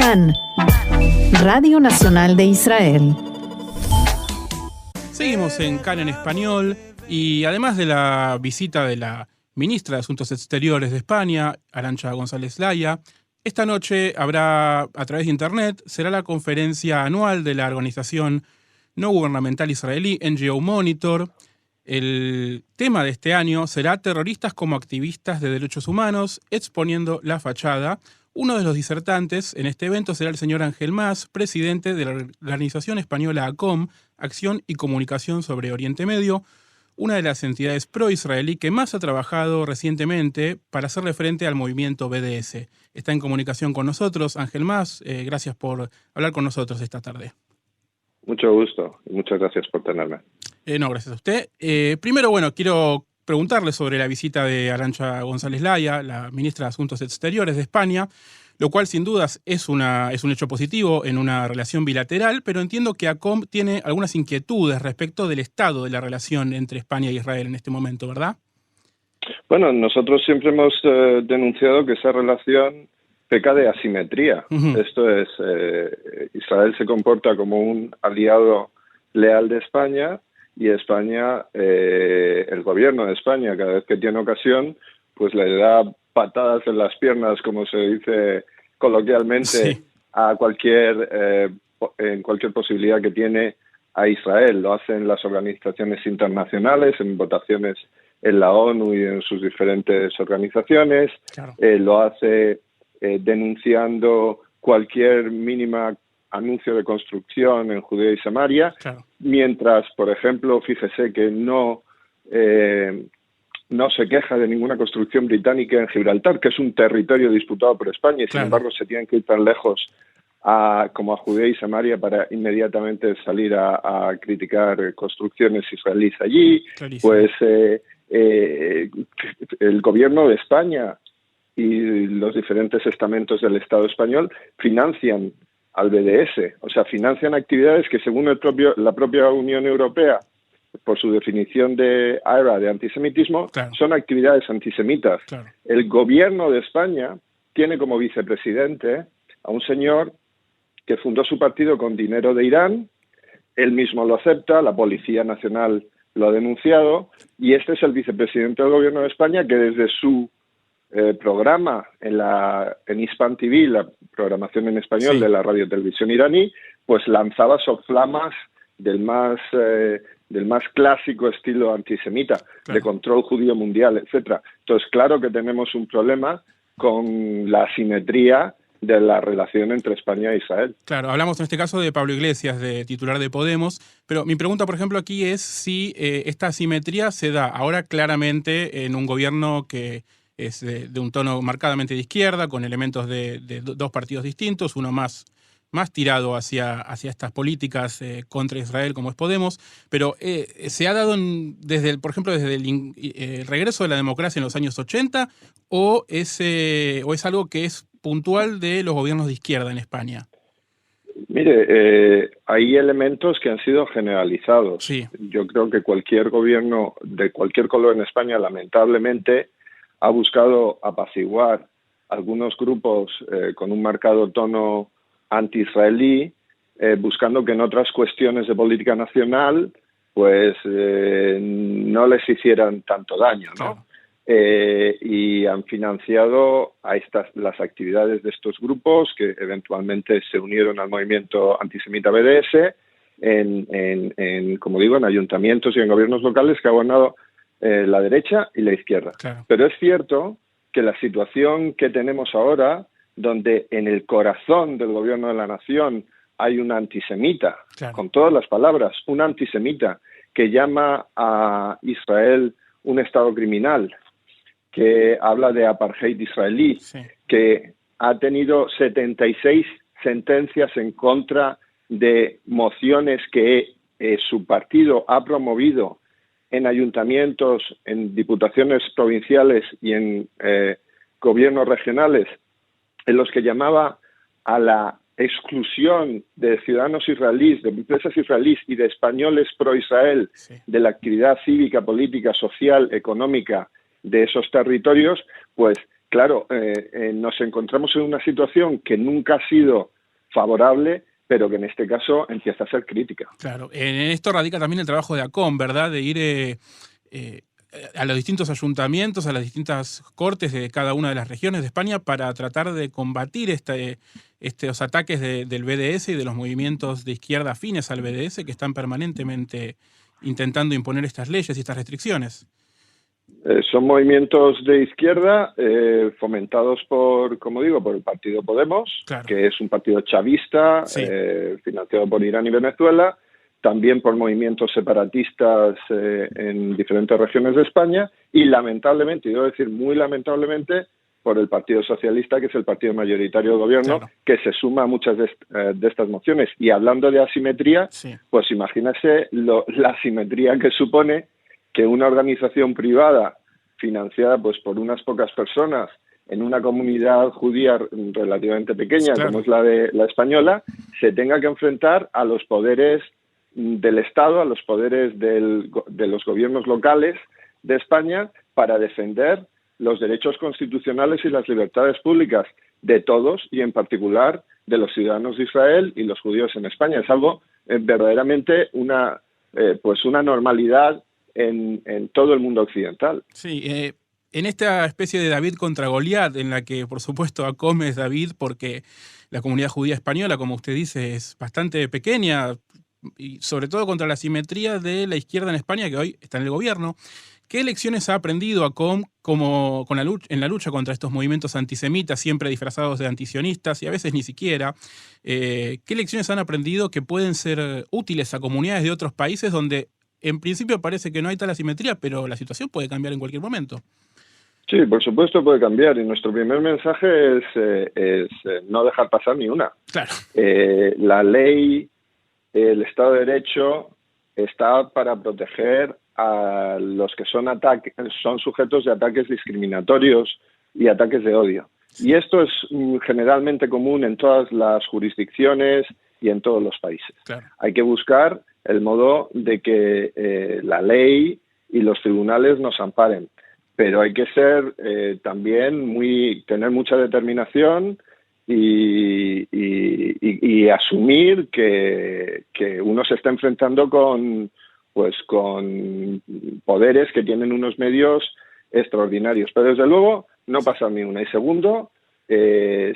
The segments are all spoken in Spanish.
CAN, Radio Nacional de Israel. Seguimos en CAN en español y además de la visita de la ministra de Asuntos Exteriores de España, Arantxa González Laya, esta noche habrá, a través de internet, será la conferencia anual de la organización no gubernamental israelí NGO Monitor. El tema de este año será terroristas como activistas de derechos humanos, exponiendo la fachada. Uno de los disertantes en este evento será el señor Ángel Mas, presidente de la organización española ACOM, Acción y Comunicación sobre Oriente Medio, una de las entidades pro-israelí que más ha trabajado recientemente para hacerle frente al movimiento BDS. Está en comunicación con nosotros. Ángel Mas, gracias por hablar con nosotros esta tarde. Mucho gusto y muchas gracias por tenerme. No, gracias a usted. Primero, quiero preguntarle sobre la visita de Arantxa González Laya, la ministra de Asuntos Exteriores de España, lo cual sin dudas es un hecho positivo en una relación bilateral, pero entiendo que ACOM tiene algunas inquietudes respecto del estado de la relación entre España e Israel en este momento, ¿verdad? Bueno, nosotros siempre hemos denunciado que esa relación peca de asimetría. Esto es, Israel se comporta como un aliado leal de España y España, el gobierno de España, cada vez que tiene ocasión, pues le da patadas en las piernas, como se dice coloquialmente, sí, a en cualquier posibilidad que tiene a Israel. Lo hacen las organizaciones internacionales, en votaciones en la ONU y en sus diferentes organizaciones. Claro. Lo hace denunciando cualquier mínima anuncio de construcción en Judea y Samaria, claro, mientras, por ejemplo, fíjese que no se queja de ninguna construcción británica en Gibraltar, que es un territorio disputado por España, y claro, sin embargo se tienen que ir tan lejos como a Judea y Samaria para inmediatamente salir a criticar construcciones israelíes allí. Clarísimo. Pues el gobierno de España y los diferentes estamentos del Estado español financian al BDS, o sea, financian actividades que según la propia Unión Europea, por su definición de IHRA, de antisemitismo, claro, son actividades antisemitas. Claro. El gobierno de España tiene como vicepresidente a un señor que fundó su partido con dinero de Irán, él mismo lo acepta, la Policía Nacional lo ha denunciado, y este es el vicepresidente del gobierno de España que desde su programa en Hispan TV, la programación en español, sí, de la radiotelevisión iraní, pues lanzaba soflamas del más clásico estilo antisemita, claro, de control judío mundial, etcétera. Entonces, claro que tenemos un problema con la asimetría de la relación entre España e Israel. Claro, hablamos en este caso de Pablo Iglesias, de titular de Podemos, pero mi pregunta, por ejemplo, aquí es si esta asimetría se da ahora claramente en un gobierno que es de un tono marcadamente de izquierda, con elementos de dos partidos distintos, uno más tirado hacia estas políticas contra Israel, como es Podemos, pero ¿se ha dado, por ejemplo, desde el regreso de la democracia en los años 80, o es algo que es puntual de los gobiernos de izquierda en España? Mire, hay elementos que han sido generalizados. Sí. Yo creo que cualquier gobierno de cualquier color en España, lamentablemente, ha buscado apaciguar algunos grupos con un marcado tono anti-israelí, buscando que en otras cuestiones de política nacional pues no les hicieran tanto daño, ¿no? Claro. Y han financiado las actividades de estos grupos que eventualmente se unieron al movimiento antisemita BDS como digo, en ayuntamientos y en gobiernos locales que ha gobernado la derecha y la izquierda. Claro. Pero es cierto que la situación que tenemos ahora, donde en el corazón del gobierno de la nación hay un antisemita, claro, con todas las palabras, un antisemita que llama a Israel un estado criminal, que habla de apartheid israelí, sí, que ha tenido 76 sentencias en contra de mociones que su partido ha promovido en ayuntamientos, en diputaciones provinciales y en gobiernos regionales, en los que llamaba a la exclusión de ciudadanos israelíes, de empresas israelíes y de españoles pro-Israel, sí, de la actividad cívica, política, social, económica de esos territorios, pues claro, nos encontramos en una situación que nunca ha sido favorable, pero que en este caso empieza a ser crítica. Claro, en esto radica también el trabajo de ACOM, ¿verdad? De ir a los distintos ayuntamientos, a las distintas cortes de cada una de las regiones de España para tratar de combatir estos ataques del BDS y de los movimientos de izquierda afines al BDS que están permanentemente intentando imponer estas leyes y estas restricciones. Son movimientos de izquierda fomentados como digo, por el partido Podemos, claro, que es un partido chavista, sí, financiado por Irán y Venezuela, también por movimientos separatistas en diferentes regiones de España y lamentablemente, y debo decir muy lamentablemente, por el Partido Socialista, que es el partido mayoritario del gobierno, claro, que se suma a muchas de estas mociones. Y hablando de asimetría, sí, pues imagínese la asimetría que supone que una organización privada financiada pues por unas pocas personas en una comunidad judía relativamente pequeña, claro, como es la española, se tenga que enfrentar a los poderes del Estado, a los poderes de los gobiernos locales de España para defender los derechos constitucionales y las libertades públicas de todos y en particular de los ciudadanos de Israel y los judíos en España. Es algo verdaderamente una normalidad en todo el mundo occidental. sí. En esta especie de David contra Goliat, en la que por supuesto ACOM es David porque la comunidad judía española, como usted dice, es bastante pequeña y sobre todo contra la asimetría de la izquierda en España que hoy está en el gobierno. ¿Qué lecciones ha aprendido ACOM en la lucha contra estos movimientos antisemitas, siempre disfrazados de antisionistas y a veces ni siquiera? ¿Qué lecciones han aprendido que pueden ser útiles a comunidades de otros países donde en principio parece que no hay tal asimetría, pero la situación puede cambiar en cualquier momento? Sí, por supuesto puede cambiar y nuestro primer mensaje es no dejar pasar ni una. Claro. La ley, el Estado de Derecho está para proteger a los que son sujetos de ataques discriminatorios y ataques de odio. Y esto es generalmente común en todas las jurisdicciones y en todos los países. Claro. Hay que buscar el modo de que la ley y los tribunales nos amparen. Pero hay que ser también tener mucha determinación y asumir que uno se está enfrentando con poderes que tienen unos medios extraordinarios. Pero desde luego no pasar ni una. Y segundo,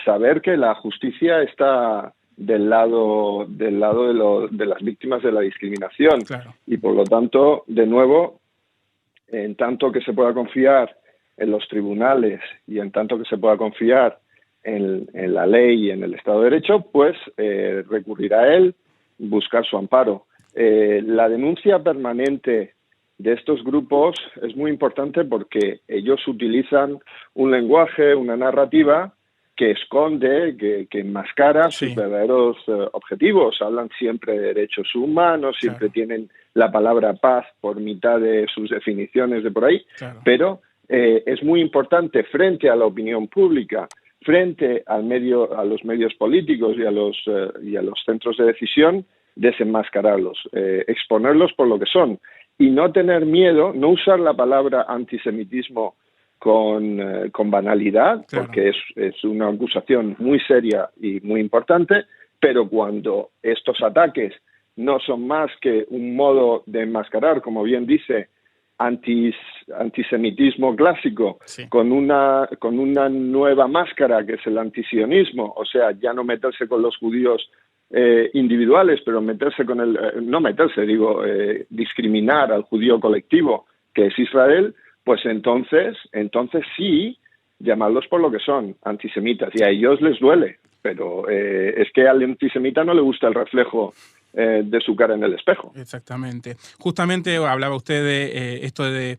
saber que la justicia está del lado de las víctimas de la discriminación. Claro. Y por lo tanto, de nuevo, en tanto que se pueda confiar en los tribunales y en tanto que se pueda confiar en la ley y en el Estado de Derecho, pues recurrir a él, buscar su amparo. La denuncia permanente de estos grupos es muy importante porque ellos utilizan un lenguaje, una narrativa que esconde, que enmascara sus verdaderos objetivos. Hablan siempre de derechos humanos, siempre tienen la palabra paz por mitad de sus definiciones de por ahí, pero es muy importante frente a la opinión pública, frente a los medios políticos y a los centros de decisión, desenmascararlos, exponerlos por lo que son y no tener miedo, no usar la palabra antisemitismo con banalidad, porque es una acusación muy seria y muy importante, pero cuando estos ataques no son más que un modo de enmascarar, como bien dice, antisemitismo clásico, con una nueva máscara que es el antisionismo, o sea, ya no meterse con los judíos individuales, pero discriminar al judío colectivo, que es Israel, pues entonces sí, llamarlos por lo que son, antisemitas, y a ellos les duele, pero es que al antisemita no le gusta el reflejo de su cara en el espejo. Exactamente. Justamente hablaba usted de esto de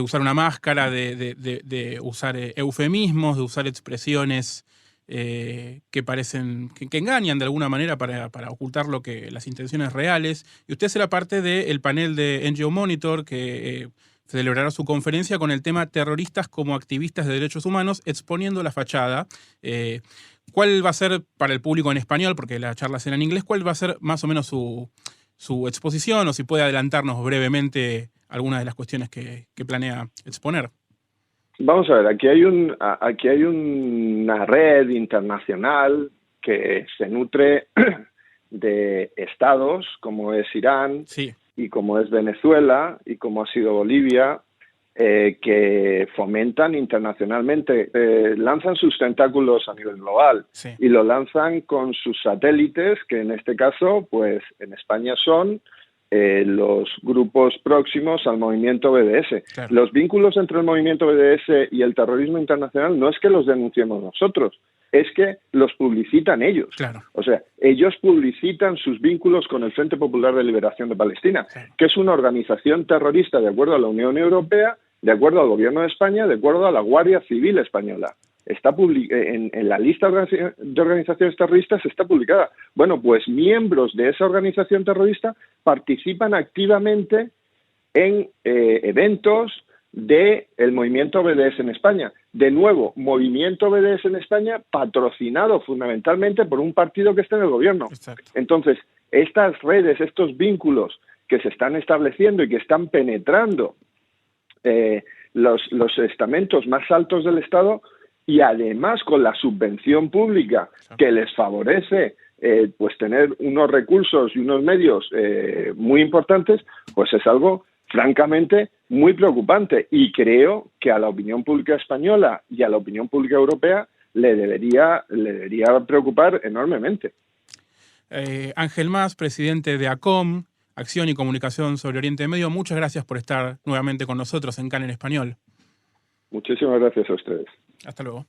usar una máscara, de usar eufemismos, de usar expresiones que parecen, que engañan de alguna manera para ocultar las intenciones reales. Y usted será parte del panel de NGO Monitor que celebrará su conferencia con el tema Terroristas como activistas de derechos humanos, exponiendo la fachada. ¿Cuál va a ser, para el público en español, porque la charla será en inglés, cuál va a ser más o menos su exposición, o si puede adelantarnos brevemente algunas de las cuestiones que planea exponer? Vamos a ver, aquí hay una red internacional que se nutre de estados como es Irán, Sí. y como es Venezuela y como ha sido Bolivia, que fomentan internacionalmente, lanzan sus tentáculos a nivel global, Sí. y lo lanzan con sus satélites, que en este caso, pues en España son los grupos próximos al movimiento BDS. Claro. Los vínculos entre el movimiento BDS y el terrorismo internacional no es que los denunciemos nosotros, es que los publicitan ellos. Claro. O sea, ellos publicitan sus vínculos con el Frente Popular de Liberación de Palestina, Claro. que es una organización terrorista de acuerdo a la Unión Europea, de acuerdo al Gobierno de España, de acuerdo a la Guardia Civil Española. Está en la lista de organizaciones terroristas está publicada. Bueno, pues miembros de esa organización terrorista participan activamente en eventos del movimiento BDS en España. De nuevo, movimiento BDS en España patrocinado fundamentalmente por un partido que está en el gobierno. Exacto. Entonces, estas redes, estos vínculos que se están estableciendo y que están penetrando los estamentos más altos del Estado, y además con la subvención pública que les favorece pues tener unos recursos y unos medios muy importantes, pues es algo francamente muy preocupante, y creo que a la opinión pública española y a la opinión pública europea le debería preocupar enormemente. Ángel Mas, presidente de ACOM, Acción y Comunicación sobre Oriente Medio, muchas gracias por estar nuevamente con nosotros en CAN en Español. Muchísimas gracias a ustedes. Hasta luego.